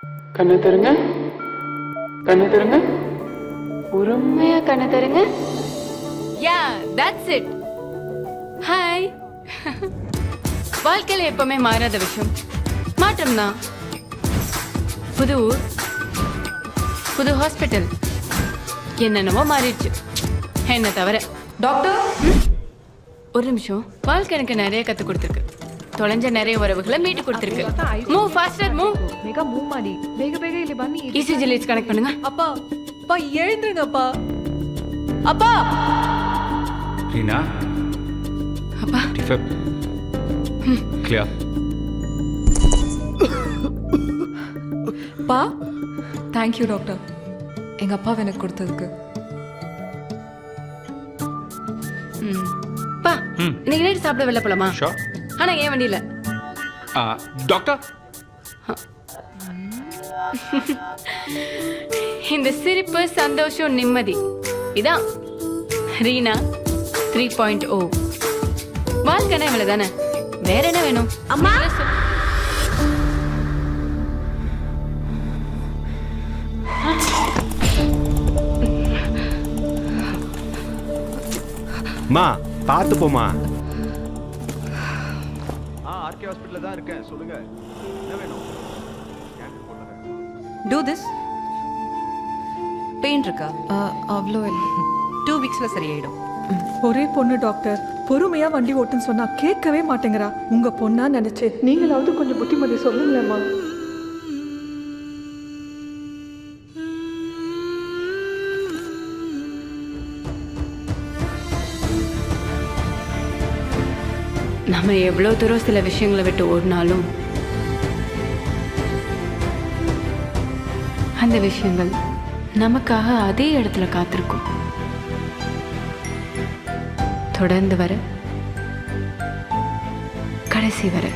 கண்ணை தருங்க, கண்ணை தருங்க, பொறுமையா கண்ணை தருங்க. Yeah that's it. ஹாய். வாழ்க்கையில எப்பவுமே மாறாத விஷயம் மாற்றம் தான். புது ஊர், புது ஹாஸ்பிட்டல், என்னென்னவோ மாறிடுச்சு என்ன தவிர. டாக்டர், ஒரு நிமிஷம். வாழ்க்கை எனக்கு நிறைய கத்து கொடுத்துருக்கு. ತೊಳೆಂಜ நிறைய உறவுகளை மீட்டு கொடுத்துருக்கு. Move faster, move. ಬೇಗ ಮೂವ್ ಮಾಡಿ, ಬೇಗ ಬೇಗ ಇಲ್ಲಿ ಬನ್ನಿ. இசிஜி லீட்ஸ் கனெக்ட் பண்ணுங்க. அப்பா அப்பா எழுந்துருங்கப்பா. அப்பா ரீனா, அப்பா டிஃபப் கிளியர். பா, தேங்க்யூ டாக்டர், எங்க அப்பா எனக்கு கொடுத்ததுக்கு. பா இன்னைக்கு நைட் சாப்பிட வெளில போலாமா? ஷோர். ஆனா ஏன் வண்டியில? டாக்டர், இந்த சிரிப்பு, சந்தோஷம், நிம்மதி இதான் ரீனா 3.0. வாழ்க்கைனா இவ்வளவு தானே, வேற என்ன வேணும்? அம்மா மா பார்த்து போமா. ஆர்கே ஹாஸ்பிடல்ல தான் இருக்கேன், சொல்லுங்க என்ன வேணும்? Do this. பெயின் இருக்கா? அவ்வளோ இல்லை, 2 வீக்ஸ்ல சரியாயிடும். ஒரே பொண்ணு டாக்டர், பொறுமையா வண்டி ஓட்டுன்னு சொன்னா கேட்கவே மாட்டேங்கிறா. உங்க பொண்ணா நினைச்சு நீங்களாவது கொஞ்சம் புத்திமதி சொல்லுங்களேம்மா. நம்ம எவ்வளவு தூரம் சில விஷயங்களை விட்டு ஓடினாலும் அந்த விஷயங்கள் நமக்காக அதே இடத்துல காத்திருக்கும். தொடர்ந்து வர, கடைசி வர.